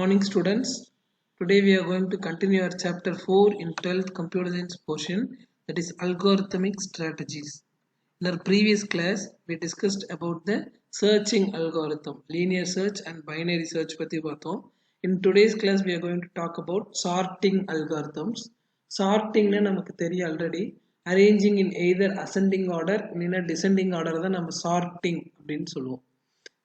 Morning students. Today we are going to continue our chapter 4 in 12th computer science portion, that is algorithmic strategies. In our previous class we discussed about the searching algorithm, linear search and binary search பத்தி பார்த்தோம். In today's class we are going to talk about sorting algorithms. Sorting நமக்கு தெரியும் already, arranging in either ascending order இல்லைனா descending order தான் நம்ம sorting அப்படின்னு சொல்லுவோம்.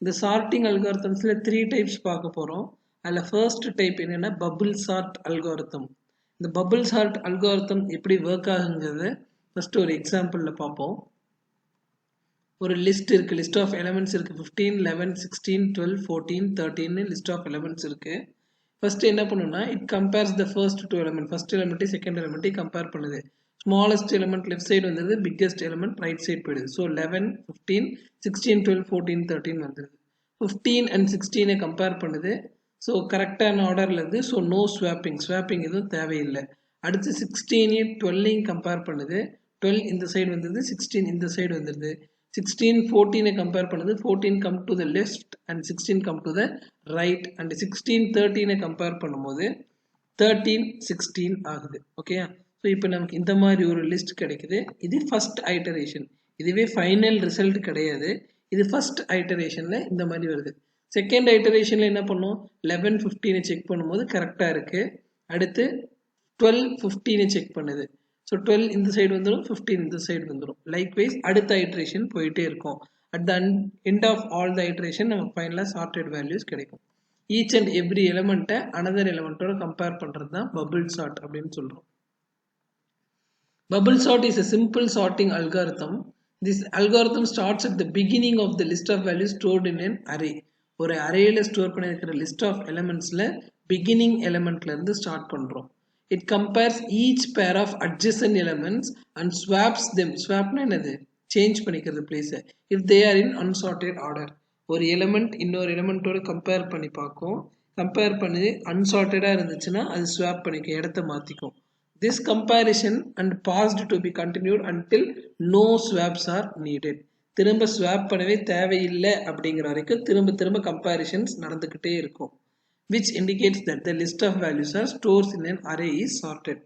இந்த sorting algorithmsல 3 types பார்க்க போறோம். அதுல first type என்னன்னா bubble sort algorithm. இந்த bubble sort algorithm எப்படி work ஆகுங்கிறத first ஒரு எக்ஸாம்பிள்ல பார்ப்போம். ஒரு லிஸ்ட் இருக்கு, லிஸ்ட் ஆஃப் எலிமெண்ட்ஸ் இருக்கு, 15 11 16 12 14 13 லிஸ்ட் ஆஃப் எலிமெண்ட்ஸ் இருக்கு. ஃபர்ஸ்ட் என்ன பண்ணுனா it compares the first two element, first element second element compare பண்ணுது. ஸ்மாலஸ்ட் எலிமெண்ட் லெஃப்ட் சைடு வந்தது, பிக்கெஸ்ட் எலிமெண்ட் ரைட் சைடு போயிடுது. ஸோ 11 15 16 12 14 13 வந்துடுது. 15 and 16 கம்பேர் பண்ணுது. ஸோ கரெக்டான ஆர்டரில் இருந்து, ஸோ நோ ஸ்வாப்பிங் எதுவும் தேவையில்லை. அடுத்து 16 12 கம்பேர் பண்ணுது. 12 இந்த சைடு வந்தது, 16 இந்த சைடு வந்துடுது. 16 14 கம்பேர் பண்ணுது, 14 come to the left and 16 come to the right, and 16 13 compare பண்ணும்போது 13 16 ஆகுது. ஓகே, ஸோ இப்போ நமக்கு இந்த மாதிரி ஒரு லிஸ்ட் கிடைக்குது. இது ஃபர்ஸ்ட் ஐட்டரேஷன், இதுவே ஃபைனல் ரிசல்ட் கிடையாது. இது ஃபர்ஸ்ட் ஐட்டரேஷன்ல இந்த மாதிரி வருது. செகண்ட் ஐட்டரேஷன்ல என்ன பண்ணும், 11 15 செக் பண்ணும்போது கரெக்டா இருக்கு. அடுத்து 12 15 செக் பண்ணுது. ஸோ 12 இந்த சைடு வந்துடும், 15 இந்த சைடு வந்துடும். லைக்வைஸ் அடுத்த ஐட்ரேஷன் போயிட்டே இருக்கும். At the end of all the iteration நமக்கு ஃபைனலாக சார்ட்டட் வேல்யூஸ் கிடைக்கும். ஈச் அண்ட் எவ்ரி எலிமெண்ட்டை அனதர் எலிமெண்ட்டோட கம்பேர் பண்ணுறது தான் பபிள் சார்ட் அப்படின்னு சொல்கிறோம். Bubble sort is a simple sorting algorithm. This algorithm starts at the beginning of the list of values stored in an array. ஒரு அரேல store பண்ணியிருக்கிற list of எலிமெண்ட்ஸ்ல beginning எலிமெண்ட்ல இருந்து start பண்றோம். It compares each pair of adjacent elements and swaps them. Swapனா என்னது, change பண்ணிக்கிறது place. If they are in unsorted order. ஒரு element இன்னொரு எலிமெண்ட்டோட compare பண்ணி பார்க்கும். கம்பேர் பண்ணி அன்சார்ட்டடா இருந்துச்சுன்னா அது ஸ்வாப் பண்ணிக்கும், இடத்த மாத்திக்கும். This comparison and paused to be continued until no swaps are needed. திரும்ப ஸ்வாப் பண்ணவே தேவையில்லை அப்படிங்கிற வரைக்கும் திரும்ப கம்பேரிஷன்ஸ் நடந்துகிட்டே இருக்கும். Which indicates that the list of values are stored in an array is sorted.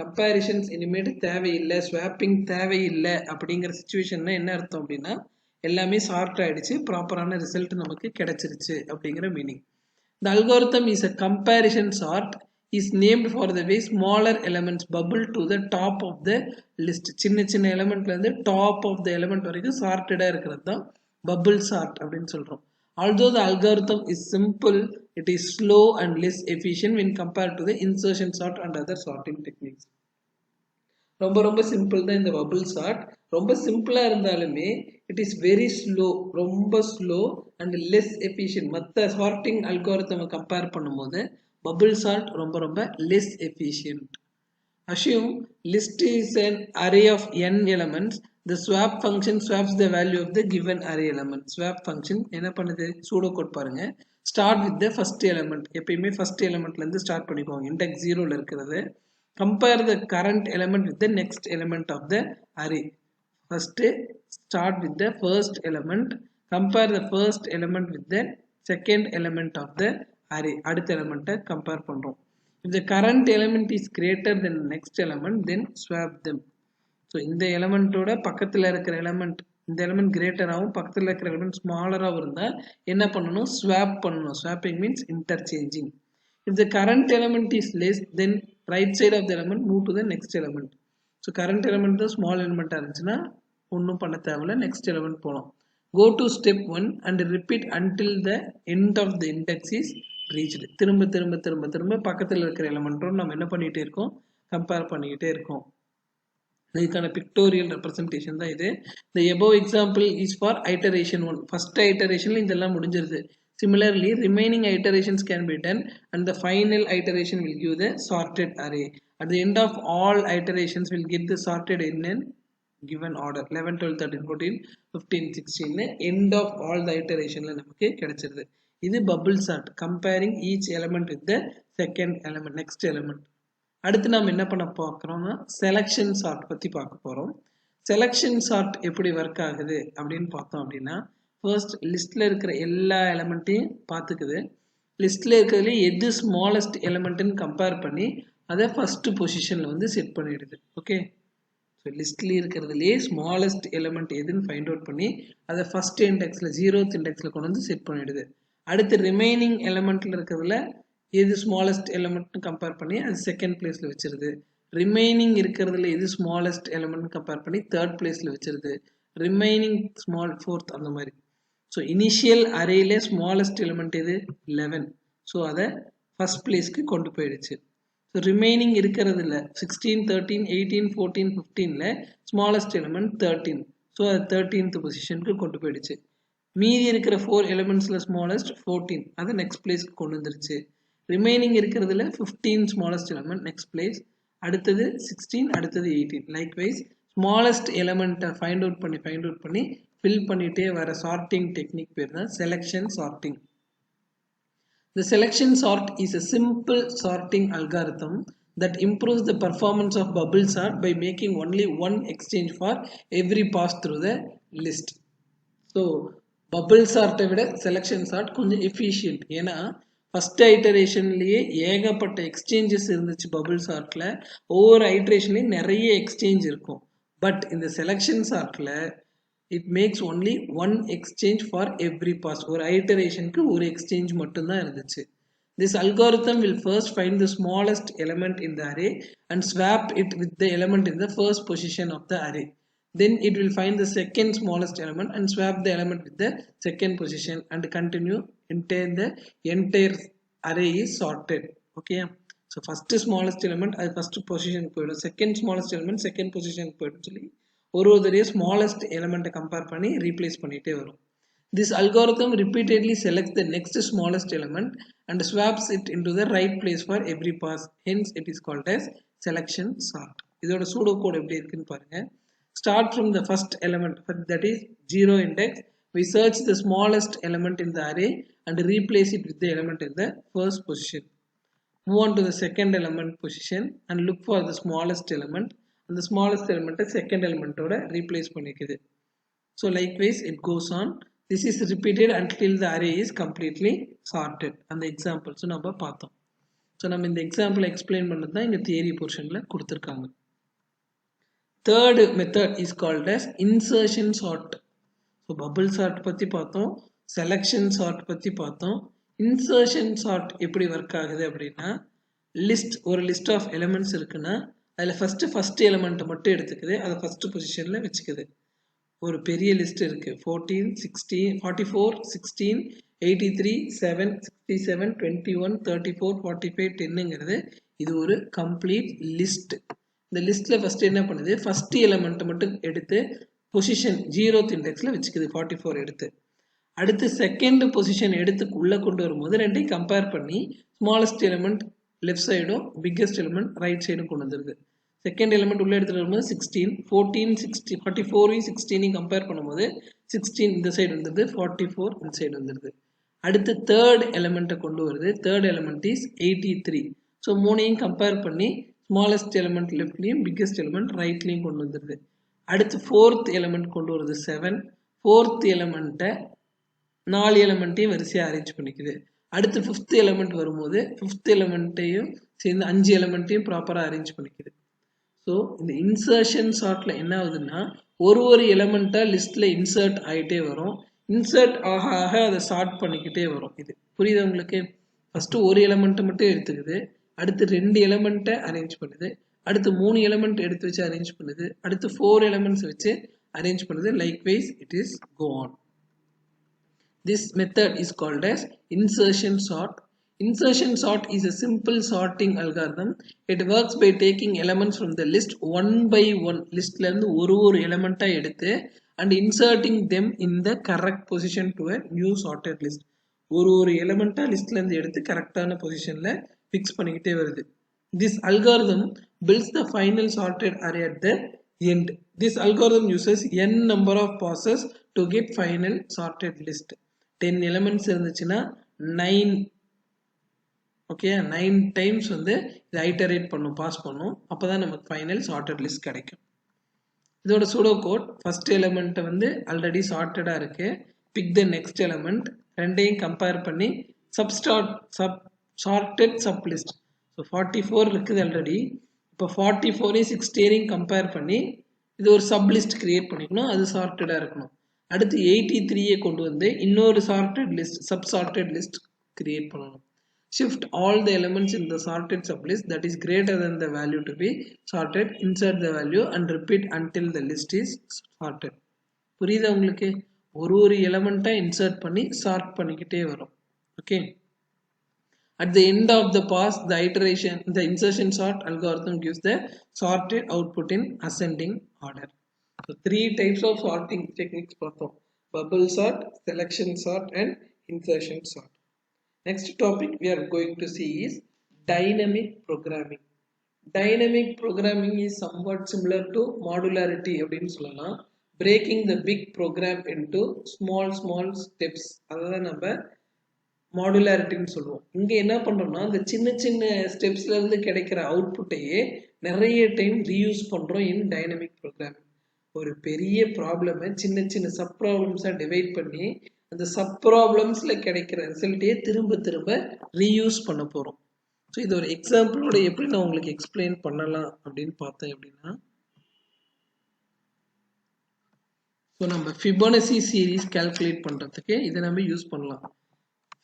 Comparisons இனிமேட்டு தேவையில்லை, ஸ்வாப்பிங் தேவையில்லை அப்படிங்கிற சிச்சுவேஷன்னா என்ன அர்த்தம் அப்படின்னா எல்லாமே சார்ட் ஆயிடுச்சு, ப்ராப்பரான ரிசல்ட் நமக்கு கிடைச்சிருச்சு அப்படிங்கிற meaning. The algorithm is a comparison sort is named for the way smaller elements bubble to the top of the list. சின்ன எலிமெண்ட்ல இருந்து டாப் ஆஃப் த எலிமெண்ட் வரைக்கும் சார்ட்டடா இருக்கிறது தான் பபிள் சார்ட் அப்படின்னு சொல்றோம். Although the algorithm is simple, it is slow and less efficient when compared to the insertion sort and other sorting techniques. ரொம்ப simple தான் இந்த பபிள் சார்ட். ரொம்ப சிம்பிளா இருந்தாலுமே இட் இஸ் வெரி ஸ்லோ, ரொம்ப ஸ்லோ அண்ட் லெஸ் எஃபிஷியன்ட். மற்ற sorting algorithm compare பண்ணும்போது bubble sort ரொம்ப less efficient. Assume list is an array of n elements. The swap function swaps the value of the given array element. Swap function என்ன பண்ணுது, pseudo code பாருங்க. Start with the first element. எப்பயுமே first elementல இருந்து start பண்ணிக்கோங்க, index 0ல இருக்கிறது. Compare the current element with the next element of the array. First start with the first element. Compare the first element with the second element of the array. அடுத்த எலிமெண்ட்டை compare பண்றோம். If the current element is greater than the next element, then swap them. So இந்த எலிமெண்ட்டோட பக்கத்துல இருக்கிற element, இந்த element greater ஆகும், பக்கத்துல இருக்கிற element ஸ்மாலராகவும் இருந்தா என்ன பண்ணணும், ஸ்வாப் பண்ணணும். Swapping means interchanging. If the current element is less, then right side of the element move to the next element. So current element தான் ஸ்மால் எலிமெண்டா இருந்துச்சுன்னா ஒன்றும் பண்ண தேவையில்ல, நெக்ஸ்ட் எலிமெண்ட் போகலாம். Go to step 1 and repeat until the end of the index is reached. திரும்ப பக்கத்தில் இருக்கிற எலிமெண்ட்டோட நம்ம என்ன பண்ணிட்டே இருக்கோம், கம்பேர் பண்ணிக்கிட்டே இருக்கோம். இதுக்கான பிக்டோரியல் ரெப்ரசன்டேஷன் தான் இது. The above example is for iteration 1. First ஐட்டரேஷன்ல இதெல்லாம் முடிஞ்சிருது. Similarly, remaining iterations can be done and the final iteration will give the sorted array. At the end of all iterations will get the sorted in a given order. 11 12 13 14 15 16 end of all the iterationல நமக்கு கிடைச்சிருது. இது bubble sort, comparing each element with the second element, next element. அடுத்து நாம் என்ன பண்ண பார்க்கிறோம்னா selection chart பத்தி பார்க்க போறோம். செலக்ஷன் சார்ட் எப்படி ஒர்க் ஆகுது அப்படின்னு பார்த்தோம் அப்படின்னா, ஃபர்ஸ்ட் லிஸ்ட்ல இருக்கிற எல்லா எலிமெண்ட்டையும் பார்த்துக்குது. லிஸ்ட்ல இருக்கிறதுல எது ஸ்மாலஸ்ட் எலிமெண்ட்னு கம்பேர் பண்ணி அதை ஃபர்ஸ்ட் பொசிஷன்ல வந்து செட் பண்ணிடுது. ஓகே, ஸோ லிஸ்ட்ல இருக்கிறதுலேயே ஸ்மாலஸ்ட் எலிமெண்ட் எதுன்னு ஃபைண்ட் அவுட் பண்ணி அதை ஃபர்ஸ்ட் இண்டெக்ஸ்ல 0th இண்டெக்ஸ்ல கொண்டு வந்து செட் பண்ணிடுது. அடுத்து ரிமைனிங் எலிமெண்ட்ல இருக்கிறதுல எது ஸ்மாலஸ்ட் எலிமெண்ட்னு கம்பேர் பண்ணி அது செகண்ட் பிளேஸ்ல வச்சிருது. ரிமைனிங் இருக்கிறதுல எது ஸ்மாலஸ்ட் எலிமெண்ட் கம்பேர் பண்ணி தேர்ட் பிளேஸ்ல வச்சிருது. ரிமைனிங் ஸ்மால் ஃபோர்த் அந்த மாதிரி. ஸோ இனிஷியல் அரேல ஸ்மாலஸ்ட் எலிமெண்ட் எது 11. ஸோ அதை ஃபர்ஸ்ட் பிளேஸ்க்கு கொண்டு போயிடுச்சு. ஸோ ரிமைனிங் இருக்கிறதுல 16, 13, 18, 14, 15ல ஸ்மாலஸ்ட் எலிமெண்ட் 13. ஸோ அது 13th பொசிஷனுக்கு கொண்டு போயிடுச்சு. மீதி இருக்கிற 4 எலிமெண்ட்ஸ்ல ஸ்மாலஸ்ட் 14, அதை நெக்ஸ்ட் பிளேஸ்க்கு கொண்டு வந்துருச்சு. ரிமைனிங் இருக்கிறதுல 15 ஸ்மாலஸ்ட் எலிமெண்ட் நெக்ஸ்ட் பிளேஸ், அடுத்தது 16, அடுத்தது 18. லைக்வைஸ் ஸ்மாலஸ்ட் எலிமெண்ட்டை ஃபைண்ட் அவுட் பண்ணி ஃபில் பண்ணிட்டே வர சார்ட்டிங் டெக்னிக் பேர் தான் selection sorting. The selection sort is a simple sorting algorithm that improves the performance of bubble sort by making only one exchange for every pass through the list. So bubble sort விட selection sort கொஞ்சம் efficient. ஏன்னா first iterationலயே ஏகப்பட்ட exchanges இருந்துச்சு bubble sortல. ஒவ்வொரு iterationலயும் நிறைய exchange இருக்கும். But இந்த selection sortல it makes only one exchange for every pass. ஒரு iterationக்கு ஒரு exchange மட்டும்தான் இருந்துச்சு. This algorithm will first find the smallest element in the array and swap it with the element in the first position of the array. Then it will find the second smallest element and swap the element with the second position and continue until the entire array is sorted. Okay. So first smallest element அது first position போயிடும், second smallest element second position போயிடும் சொல்லி ஒரு smallest element compare பண்ணி replace பண்ணிட்டே வரும். This algorithm repeatedly selects the next smallest element and swaps it into the right place for every pass. Hence it is called as selection sort. இதோட pseudo code எப்படி இருக்குன்னு பாருங்க. Start from the first element, that is 0 index. We search the smallest element in the array and replace it with the element in the first position. Move on to the second element position and look for the smallest element. And the smallest element second element ஓட replace பண்ணிக்குது. So likewise it goes on. This is repeated until the array is completely sorted. And the example so நம்ம பார்த்தோம். So நம்ம இந்த example explain பண்ணது தான் இந்த theory portionல கொடுத்திருக்காங்க. Third method is called as insertion sort. So bubble sort பத்தி பார்த்தோம், selection sort பத்தி பார்த்தோம். Insertion sort எப்படி work ஆகுது அப்படின்னா, ஒரு list of elements இருக்குன்னா அதில் first element மட்டும் எடுத்துக்குது, அதை first positionல வச்சுக்குது. ஒரு பெரிய லிஸ்ட் இருக்கு, 14, 16, 44, 16, 83, 7, 67, 21, 34, 45, 10ங்கிறது இது ஒரு கம்ப்ளீட் லிஸ்ட். இந்த லிஸ்ட்ல ஃபர்ஸ்ட் என்ன பண்ணுது, ஃபர்ஸ்ட் எலிமெண்ட் மட்டும் எடுத்து பொசிஷன் 0th இண்டெக்ஸ்ல வச்சுக்குது, 44 எடுத்து. அடுத்து செகண்ட் பொசிஷன் எடுத்து உள்ள கொண்டு வரும்போது ரெண்டையும் கம்பேர் பண்ணி ஸ்மாலஸ்ட் எலிமெண்ட் லெஃப்ட் சைடும் பிக்கஸ்ட் எலிமெண்ட் ரைட் சைடும் கொண்டு வந்துருது. செகண்ட் எலிமெண்ட் உள்ள எடுத்துட்டு வரும்போது 16, 14, 60, 44, 16 கம்பேர் பண்ணும்போது 16 இந்த சைடு வந்துருது, 44 இந்த சைடு வந்துருது. அடுத்து தேர்ட் எலிமெண்ட்டை கொண்டு வருது, தேர்ட் எலிமெண்ட் இஸ் 83. ஸோ மூணையும் கம்பேர் பண்ணி ஸ்மாலஸ்ட் எலிமெண்ட் லெஃப்ட்லையும் பிக்கஸ்ட் எலிமெண்ட் ரைட்லையும் கொண்டு வந்துருது. அடுத்து ஃபோர்த் எலிமெண்ட் கொண்டு வருது 7. ஃபோர்த் எலிமெண்ட்டை 4 எலிமெண்ட்டையும் வரிசையாக அரேஞ்ச் பண்ணிக்குது. அடுத்து ஃபிஃப்த் எலிமெண்ட் வரும்போது ஃபிஃப்த் எலிமெண்ட்டையும் சேர்ந்து 5 எலிமெண்ட்டையும் ப்ராப்பராக அரேஞ்ச் பண்ணிக்குது. ஸோ இந்த இன்சர்ஷன் சார்ட்ல என்ன ஆகுதுன்னா, ஒரு எலிமெண்ட்டா லிஸ்ட்ல இன்சர்ட் ஆகிட்டே வரும். இன்சர்ட் ஆக ஆக அதை சார்ட் பண்ணிக்கிட்டே வரும். இது புரியுது உங்களுக்கு? ஃபர்ஸ்ட் ஒரு எலிமெண்ட்டை மட்டும் எடுத்துக்குது, அடுத்து 2 எலிமெண்ட்டை அரேஞ்ச் பண்ணுது, அடுத்து 3 எலிமெண்ட் எடுத்து வச்சு அரேஞ்ச் பண்ணுது, அடுத்து 4 எலிமெண்ட்ஸ் வச்சு அரேஞ்ச் பண்ணுது. Likewise it is go on. This method is called as insertion sort. Insertion sort is a simple sorting algorithm. It works by taking elements from the list one by one. List la irundhu ஒரு element எடுத்து and inserting them in the correct position to a new sorted list. ஒரு element list la irundhu எடுத்து கரெக்டான பொசிஷன்ல fix பண்ணிக்கிட்டே வருது. This algorithm builds the final sorted array at the end. This algorithm uses n number of passes to get final sorted list. 10 elements இருந்துச்சுன்னா 9 okay 9 times வந்து இதை iterate பண்ணும், pass பண்ணும். அப்போதான் நமக்கு ஃபைனல் சார்ட்டட் லிஸ்ட் கிடைக்கும். இதோட சூடோ கோட், ஃபர்ஸ்ட் எலிமெண்ட் வந்து ஆல்ரெடி சார்ட்டடாக இருக்கு, பிக் த நெக்ஸ்ட் எலிமெண்ட், ரெண்டையும் கம்பேர் பண்ணி sorted sublist. So 44 இருக்குது already. இப்போ 44 60 கம்பேர் பண்ணி இது ஒரு சப்லிஸ்ட் கிரியேட் பண்ணிக்கணும், அது சார்ட்டடா இருக்கணும். அடுத்து 83 கொண்டு வந்து இன்னொரு sorted list sub sorted list create பண்ணணும். Shift all the elements in the sorted sublist that is greater than the value to be sorted, insert the value and repeat until the list is sorted. புரியுதா உங்களுக்கு? ஒரு எலிமெண்ட்டை insert பண்ணி chart பண்ணிக்கிட்டே வரும். Okay. At the end of the pass, the insertion sort algorithm gives the sorted output in ascending order. So 3 types of sorting techniques பார்த்தோம். Bubble sort, selection sort and insertion sort. Next topic we are going to see is dynamic programming. Dynamic programming is somewhat similar to modularity அப்படினு சொல்லலாம். Breaking the big program into small steps. அதான் நம்ம மாடுலாரிட்டின்னு சொல்லுவோம். இங்க என்ன பண்றோம்னா இந்த சின்ன ஸ்டெப்ஸ்ல இருந்து கிடைக்கிற அவுட்புட்டையே நிறைய டைம் ரீயூஸ் பண்றோம் இன் டைனமிக் ப்ரோக்ராமிங். ஒரு பெரிய ப்ராப்ளமை சின்ன சப் ப்ராப்ளம்ஸா டிவைட் பண்ணி அந்த சப் ப்ராப்ளம்ஸ்ல கிடைக்கிற ரிசல்ட்டையே திரும்ப ரீயூஸ் பண்ண போறோம். ஸோ இது ஒரு எக்ஸாம்பிளோட எப்படி நான் உங்களுக்கு எக்ஸ்பிளைன் பண்ணலாம் அப்படின்னு பார்த்தேன் அப்படின்னா, ஸோ நம்ம ஃபிபோனசி சீரீஸ் கால்குலேட் பண்றதுக்கு இதை நம்ம யூஸ் பண்ணலாம்.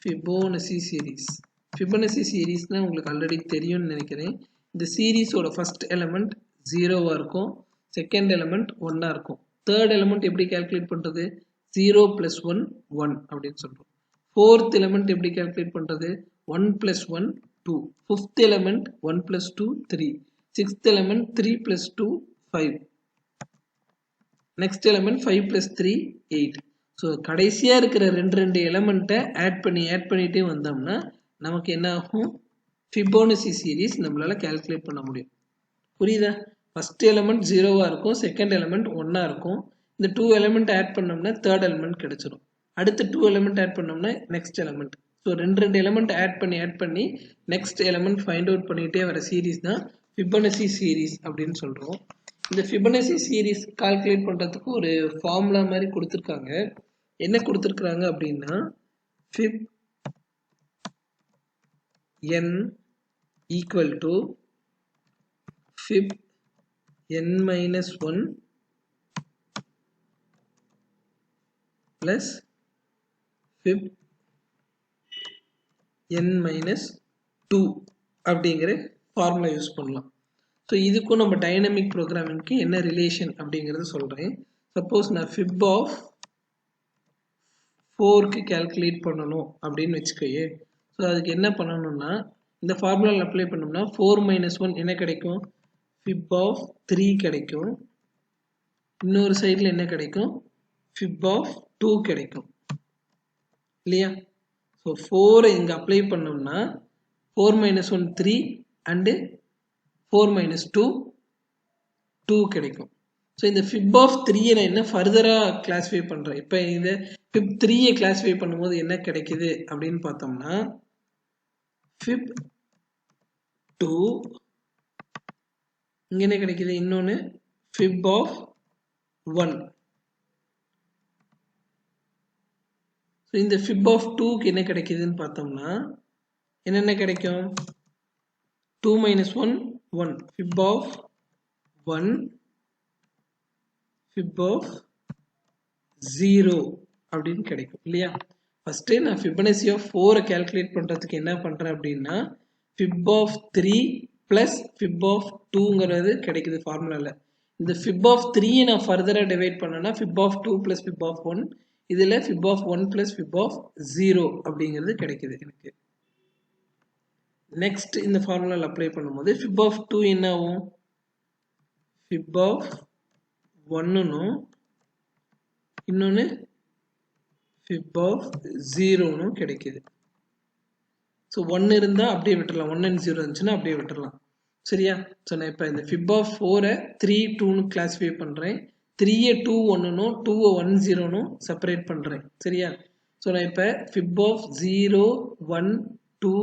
Fibonacci series. Fibonacci series உங்களுக்கு ஆல்ரெடி தெரியும்னு நினைக்கிறேன். இந்த சீரீஸோட ஃபர்ஸ்ட் எலிமெண்ட் 0வா இருக்கும், செகண்ட் எலிமெண்ட் 1ஆ இருக்கும். தேர்ட் எலிமெண்ட் எப்படி கால்குலேட் பண்றது? 0 + 1 1 அப்படின்னு சொல்றோம். ஃபோர்த் எலிமெண்ட் எப்படி கால்குலேட் பண்றது? 1 + 1 2. Fifth element 1 + 2 3. Sixth element 3 + 2 5. Next element 5 + 3 8. So கடைசியா இருக்கிற ரெண்டு எலிமெண்ட்டை ஆட் பண்ணிட்டே வந்தோம்னா நமக்கு என்ன ஆகும்? ஃபிபோனசி சீரீஸ் நம்மளால கால்குலேட் பண்ண முடியும். புரியுதா? ஃபர்ஸ்ட் எலிமெண்ட் 0வா இருக்கும், செகண்ட் எலிமெண்ட் 1ஆ இருக்கும். இந்த 2 எலிமெண்ட் ஆட் பண்ணோம்னா தேர்ட் எலிமெண்ட் கிடைச்சிடும். அடுத்து 2 எலிமெண்ட் ஆட் பண்ணோம்னா நெக்ஸ்ட் எலிமெண்ட். ஸோ ரெண்டு எலிமெண்ட் ஆட் பண்ணி நெக்ஸ்ட் எலிமெண்ட் ஃபைண்ட் அவுட் பண்ணிட்டே வர சீரீஸ் தான் ஃபிபோனசி சீரீஸ் அப்படின்னு சொல்றோம். இந்த ஃபிபோனசி சீரீஸ் கால்குலேட் பண்றதுக்கு ஒரு ஃபார்முலா மாதிரி கொடுத்துருக்காங்க. என்ன கொடுத்திருக்காங்க அப்படின்னா, fib n equal to fib n minus 1 plus fib n minus 2 அப்படிங்கிற ஃபார்முலா யூஸ் பண்ணலாம். ஸோ இதுக்கும் நம்ம டைனமிக் ப்ரோக்ராமிங்க்கு என்ன ரிலேஷன் அப்படிங்கிறது சொல்றேன். சப்போஸ் நான் fib ஆஃப் 4க்கு கால்குலேட் பண்ணணும் அப்படின்னு வச்சுக்கோயே. ஸோ அதுக்கு என்ன பண்ணணும்னா இந்த ஃபார்முலாவில் அப்ளை பண்ணோம்னா 4 - 1 என்ன கிடைக்கும்? fib ஆஃப் 3 கிடைக்கும். இன்னொரு சைடில் என்ன கிடைக்கும்? fib ஆஃப் 2 கிடைக்கும் இல்லையா? ஸோ 4 இங்கே அப்ளை பண்ணோம்னா 4 - 1 3 அண்டு 4 - 2 2 கிடைக்கும். ஸோ இந்த fib ஆஃப் 3 நான் என்ன ஃபர்தராக கிளாஸிஃபை பண்ணுறேன். இப்போ இந்த fib 3 கிளாஸிஃபை பண்ணும்போது என்ன கிடைக்குது அப்படின்னு பார்த்தோம்னா, fib 2 இங்கே என்ன கிடைக்குது? இன்னொன்று fib ஆஃப் 1. ஸோ இந்த fib ஆஃப் 2க்கு என்ன கிடைக்குதுன்னு பார்த்தோம்னா என்னென்ன கிடைக்கும்? 2 - 1 1. fib ஆஃப் 1 fib of 0 அப்படின்னு கிடைக்கும் இல்லையா? ஃபர்ஸ்ட் நான் ஃபிபோனசி ஆஃப் 4 கால்குலேட் பண்றதுக்கு என்ன பண்றேன் அப்படின்னா fib of 3 plus fib of 2ங்கிறது கிடைக்குது ஃபார்முலால. இந்த fib of 3 நான் ஃபர்தரா டிவைட் பண்ணேன்னா fib of 2 plus fib of 1, இதுல fib of 1 plus fib of 0 அப்படிங்கிறது கிடைக்குது எனக்கு. நெக்ஸ்ட் இந்த ஃபார்முலால அப்ளை பண்ணும்போது fib of 2 என்ன ஆகும்? fib of 1னும் இன்னொன்று fib of 0னும் கிடைக்குது. ஸோ 1 இருந்தால் அப்படியே விட்டுறலாம், 1 and 0 இருந்துச்சுன்னா அப்படியே விட்டுறலாம். சரியா? ஸோ நான் இப்போ இந்த fib of 4 3 2னு கிளாஸிஃபை பண்ணுறேன், 3 2 1னும் 2 1 0னும் செப்பரேட் பண்ணுறேன். சரியா? ஸோ நான் இப்போ fib of 0 1 2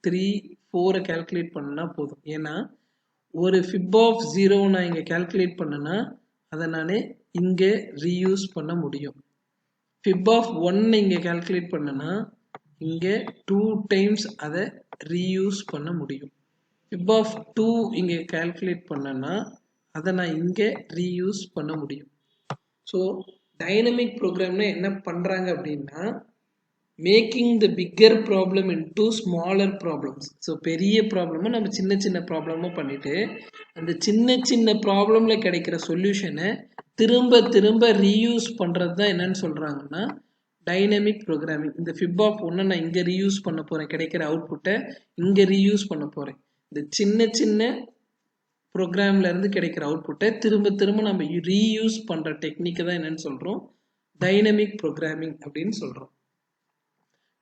3 4 கால்குலேட் பண்ணனா போதும். ஏன்னா ஒரு fib of 0 நான் இங்கே கால்குலேட் பண்ணனா அதை நான் இங்கே ரீயூஸ் பண்ண முடியும். fib of 1 இங்கே கால்குலேட் பண்ணனா இங்கே 2 டைம்ஸ் அதை ரீயூஸ் பண்ண முடியும். fib of 2 இங்கே கால்குலேட் பண்ணனா அதை நான் இங்கே ரீயூஸ் பண்ண முடியும். ஸோ டைனமிக் ப்ரோக்ராம்னா என்ன பண்ணுறாங்க அப்படின்னா making the bigger problem into smaller problems. So பெரிய ப்ராப்ளமை நம்ம சின்ன சின்ன ப்ராப்ளமாக பண்ணிட்டு அந்த சின்ன சின்ன ப்ராப்ளமில் கிடைக்கிற சொல்யூஷனை திரும்ப திரும்ப ரீயூஸ் பண்ணுறது தான் என்னன்னு சொல்கிறாங்கன்னா டைனமிக் ப்ரோக்ராமிங். இந்த ஃபிப் ஆஃப் ஒன்று நான் இங்கே ரீயூஸ் பண்ண போகிறேன், கிடைக்கிற அவுட்புட்டை இங்கே ரீயூஸ் பண்ண போகிறேன். இந்த சின்ன சின்ன ப்ரோக்ராம்லேருந்து கிடைக்கிற அவுட்புட்டை திரும்ப திரும்ப நம்ம ரீயூஸ் பண்ணுற டெக்னிக்கை தான் என்னன்னு சொல்கிறோம், டைனமிக் ப்ரோக்ராமிங் அப்படின்னு சொல்கிறோம்.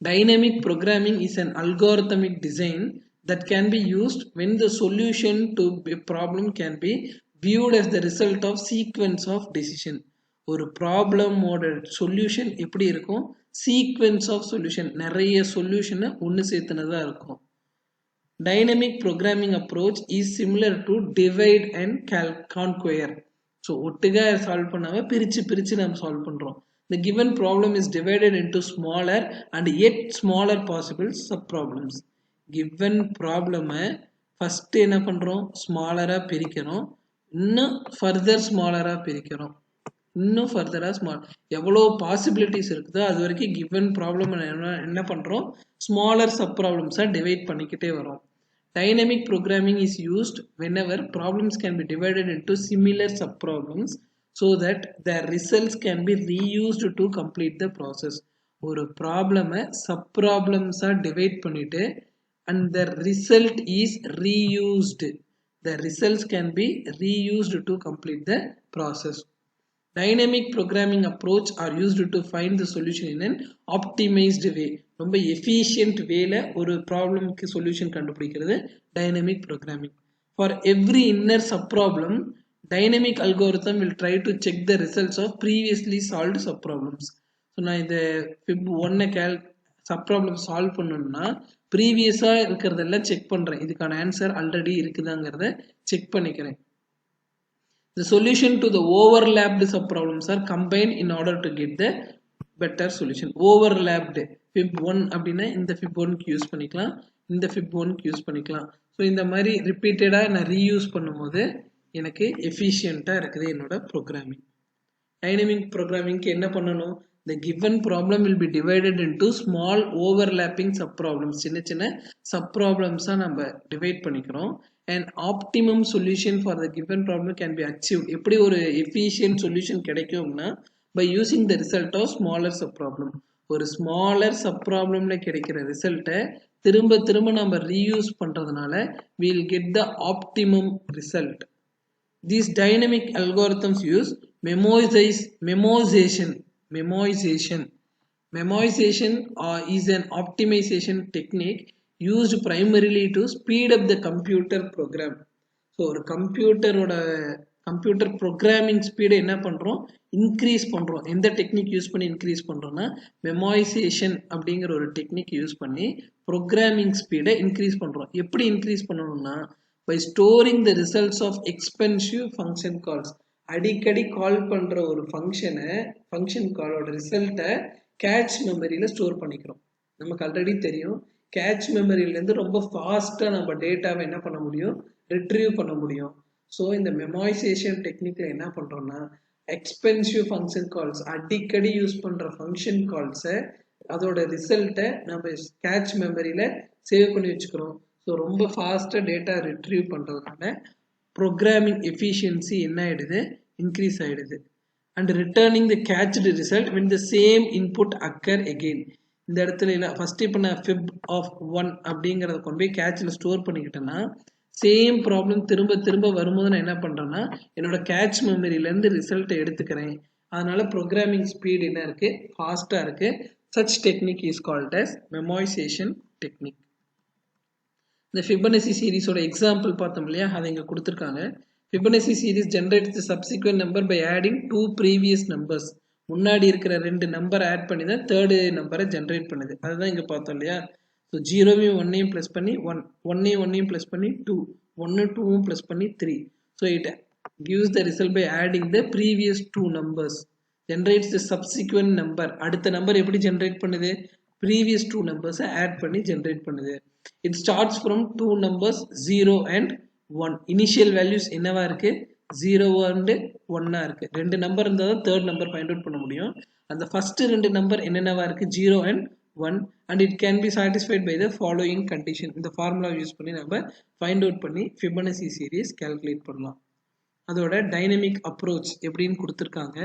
Dynamic programming is an algorithmic design that can be used when the solution to a problem can be viewed as the result of sequence of decision. ஒரு ப்ராப்ளமோட சொல்யூஷன் எப்படி இருக்கும், சீக்வென்ஸ் ஆஃப் சொல்யூஷன், நிறைய சொல்யூஷனை ஒன்று சேர்த்துனதாக இருக்கும். Dynamic programming approach is similar to divide and conquer. So ஒட்டுகா solve பண்ணாமல் பிரித்து பிரித்து நம்ம சால்வ் பண்ணுறோம். The given problem is divided into smaller and yet smaller possible subproblems. Given problem first என்ன பண்றோம், ஸ்மாலரா பிரிக்கிறோம், இன்னும் ஃபர்தர் ஸ்மாலரா பிரிக்கிறோம், இன்னும் ஃபர்தரா ஸ்மால், எவ்வளோ பாசிபிலிட்டிஸ் இருக்குதோ அது வரைக்கும் கிவன் ப்ராப்ளம் என்ன பண்றோம், ஸ்மாலர் சப் ப்ராப்ளம்ஸா டிவைட் பண்ணிக்கிட்டே வரோம். Dynamic programming is used whenever problems can be divided into similar subproblems so that their results can be reused to complete the process. ஒரு ப்ராப்ளமை சப் ப்ராப்ளம்ஸாக டிவைட் பண்ணிட்டு and the result is reused. The results can be reused to complete the process. Dynamic programming approach are used to find the solution in an optimized way. ரொம்ப efficient வேல ஒரு ப்ராப்ளம்க்கு solution கண்டுபிடிக்கிறது dynamic programming. For every inner subproblem, dynamic algorithm will try to check the results of previously solved subproblems. So நான் இந்த fib 1 subproblem solve பண்ணணும்னா ப்ரீவியஸாக இருக்கிறதெல்லாம் check பண்ணுறேன், இதுக்கான ஆன்சர் ஆல்ரெடி இருக்குதாங்கிறத செக் பண்ணிக்கிறேன். The solution to the overlapped subproblems are combined in order to get the better solution. Overlapped fib 1 அப்படின்னா இந்த fib 1க்கு யூஸ் பண்ணிக்கலாம், இந்த fib 1க்கு யூஸ் பண்ணிக்கலாம். ஸோ இந்த மாதிரி ரிப்பீட்டடாக நான் ரீயூஸ் பண்ணும்போது எனக்கு எஃபிஷியண்ட்டாக இருக்குது என்னோட ப்ரோக்ராமிங். டைனமிக் ப்ரோக்ராமிங்க்கு என்ன பண்ணணும், the given problem will be divided into small overlapping subproblems. சின்ன சின்ன subproblemஸா நம்ம டிவைட் பண்ணிக்கிறோம். and optimum solution for the given problem can be achieved. எப்படி ஒரு efficient solution கிடைக்கும்னா by using the result of smaller subproblem. ஒரு smaller subproblemல கிடைக்கிற ரிசல்ட்டை திரும்ப திரும்ப நம்ம ரீயூஸ் பண்றதுனால we will get the optimum result. These dynamic algorithms use memoization. Memoization is an optimization technique used primarily to speed up the computer program. So ஒரு computer programming ஸ்பீடை என்ன பண்ணுறோம், இன்க்ரீஸ் பண்ணுறோம். எந்த டெக்னிக் யூஸ் பண்ணி increase பண்ணுறோம்னா மெமோரைசேஷன் அப்படிங்கிற ஒரு டெக்னிக் யூஸ் பண்ணி ப்ரோக்ராமிங் ஸ்பீடை இன்க்ரீஸ் பண்ணுறோம். எப்படி இன்க்ரீஸ் பண்ணணும்னா by storing the results of expensive function calls. அடிக்கடி கால் பண்ணுற ஒரு ஃபங்க்ஷன் காலோட ரிசல்ட்டை கேட்ச் மெமரியில் ஸ்டோர் பண்ணிக்கிறோம். நமக்கு ஆல்ரெடி தெரியும் கேட்ச் மெமரியிலேருந்து ரொம்ப ஃபாஸ்ட்டாக நம்ம டேட்டாவை என்ன பண்ண முடியும், ரிட்ரீவ் பண்ண முடியும். ஸோ இந்த மெமோரைசேஷன் டெக்னிக்கில் என்ன பண்ணுறோம்னா எக்ஸ்பென்சிவ் ஃபங்க்ஷன் கால்ஸ், அடிக்கடி யூஸ் பண்ணுற ஃபங்க்ஷன் கால்ஸை அதோட ரிசல்ட்டை நம்ம கேட்ச் மெமரியில் சேவ் பண்ணி வச்சுக்கிறோம். ஸோ ரொம்ப ஃபாஸ்ட்டாக டேட்டா ரிட்ரீவ் பண்ணுறதுனால ப்ரோக்ராமிங் எஃபிஷியன்சி என்ன ஆகிடுது, இன்க்ரீஸ் ஆகிடுது. And returning the cached result when the same input occur again. இந்த இடத்துல இல்லை ஃபஸ்ட்டு இப்போ நான் fib of 1 அப்படிங்கிறத கொண்டு போய் கேட்சில் ஸ்டோர் பண்ணிக்கிட்டேன்னா சேம் ப்ராப்ளம் திரும்ப திரும்ப வரும்போது நான் என்ன பண்ணுறேன்னா என்னோட கேட்ச் மெமரியிலேருந்து ரிசல்ட்டை எடுத்துக்கிறேன். அதனால ப்ரோக்ராமிங் ஸ்பீட் என்ன இருக்குது, ஃபாஸ்ட்டாக இருக்குது. such technique is called as memoization technique. இந்த Fibonacci சீரிஸோட எக்ஸாம்பிள் பார்த்தோம் இல்லையா, அதை இங்கே கொடுத்துருக்காங்க. Fibonacci series generates the subsequent number by adding 2 previous numbers. முன்னாடி இருக்கிற 2 நம்பர் ஆட் பண்ணி தான் தேர்டு நம்பரை ஜென்ரேட் பண்ணுது. அதுதான் இங்கே பார்த்தோம் இல்லையா. ஸோ 0வையும் 1ஐயும் ப்ளஸ் பண்ணி 1, 1ஐயும் 1ஐயும் ப்ளஸ் பண்ணி 2, 1 2வும் ப்ளஸ் பண்ணி 3. So it gives the result by adding the previous 2 numbers. Generates the subsequent number. அடுத்த நம்பர் எப்படி ஜென்ரேட் பண்ணுது, previous two numbers add பண்ணி generate பண்ணுது. It starts from two numbers 0 and 1. Initial values என்னவா இருக்கு 0 and 1 இருக்கு. ரெண்டு நம்பர் இருந்தால் தான் third number find out பண்ண முடியும். அந்த first ரெண்டு நம்பர் என்னென்னவா இருக்கு 0 and 1 and it can be satisfied by the following condition. இந்த formula யூஸ் பண்ணி நம்ம find out பண்ணி Fibonacci series calculate பண்ணலாம். அதோட டைனமிக் அப்ரோச் எப்படின்னு கொடுத்துருக்காங்க.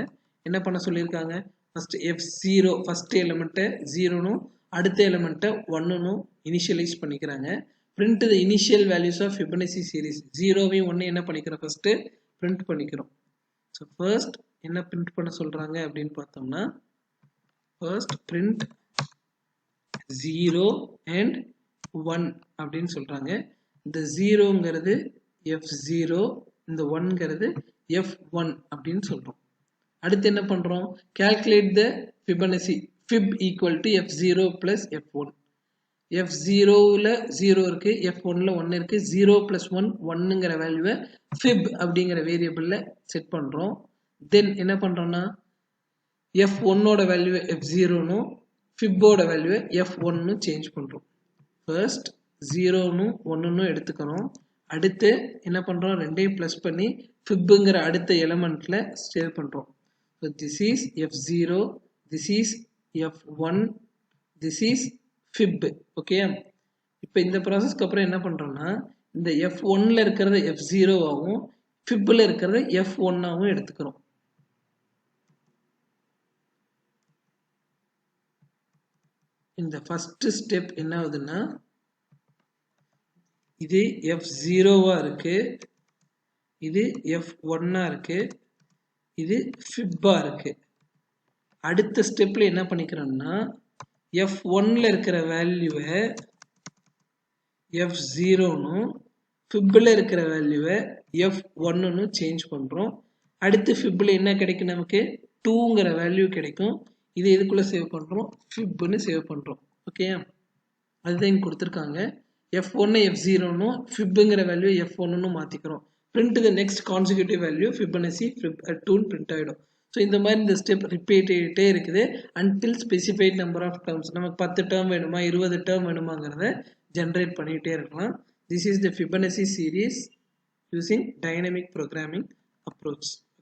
என்ன பண்ண சொல்லியிருக்காங்க ஃபர்ஸ்ட் f0 ஃபர்ஸ்ட் எலிமெண்ட்டை 0னும் அடுத்த எலிமெண்ட்டை 1னும் இனிஷியலைஸ் பண்ணிக்கிறாங்க. print the initial values of Fibonacci series 0வையும் 1 என்ன பண்ணிக்கிறோம் ஃபர்ஸ்ட் print பண்ணிக்கிறோம். ஸோ ஃபர்ஸ்ட் என்ன print பண்ண சொல்றாங்க அப்படின்னு பார்த்தோம்னா ஃபர்ஸ்ட் print 0 and 1 அப்படின்னு சொல்றாங்க. இந்த 0ங்கிறது f0 இந்த 1ங்கிறது f1 அப்படின்னு சொல்றோம். அடுத்து என்ன பண்றோம் calculate the Fibonacci fib equal to f0 plus f1. f0ல 0 இருக்கு f1ல 1 இருக்கு 0 plus 1 1ங்கிற வேல்யூவை fib அப்படிங்கிற வேரியபிள்ல செட் பண்றோம். தென் என்ன பண்றோம்னா f1ஓட வேல்யூவை f0னும் fibஓட வேல்யூவை f1னும் சேஞ்ச் பண்றோம். ஃபர்ஸ்ட் 0னும் 1னும் எடுத்துக்கணும். அடுத்து என்ன பண்றோம் ரெண்டையும் பிளஸ் பண்ணி fibங்கிற அடுத்த எலிமெண்ட்ல ஸ்டோர் பண்றோம். So this is f0, this is f1, this is fib. Okay, இப்போ இந்த ப்ராசஸ்க்கு அப்புறம் என்ன பண்றோம்னா இந்த f1ல இருக்கிறத f0 ஆகவும் fibல இருக்கிறத f1 ஆகவும் எடுத்துக்கிறோம். இந்த ஃபர்ஸ்ட் ஸ்டெப் என்ன ஆகுதுன்னா இது f0வா இருக்கு, இது f1ஆ இருக்கு, இது fibஆ இருக்கு. அடுத்த ஸ்டெப்ல என்ன பண்ணிக்கிறோம்னா f1ல இருக்கிற வேல்யூவை f0னும் fibல இருக்கிற வேல்யூவை f1னும் சேஞ்ச் பண்றோம். அடுத்து fibல என்ன கிடைக்கும் நமக்கு 2ங்கிற வேல்யூ கிடைக்கும். இது எதுக்குள்ள சேவ் பண்றோம் fibன்னு சேவ் பண்றோம். ஓகே, அதுதான் இங்க கொடுத்துருக்காங்க. f1 f0னும் fibங்கிற வேல்யூ f1னும் மாத்திக்கிறோம். print the next consecutive value Fibonacci fib 2 print ஆயிடும். ஸோ இந்த மாதிரி இந்த ஸ்டெப் ரிப்பீட் ஆகிட்டே இருக்குது until specified number of terms. நமக்கு 10 டேர்ம் வேணுமா 20 டேர்ம் வேணுமாங்கிறத ஜென்ரேட் பண்ணிகிட்டே இருக்கலாம். This is the Fibonacci series using dynamic programming approach.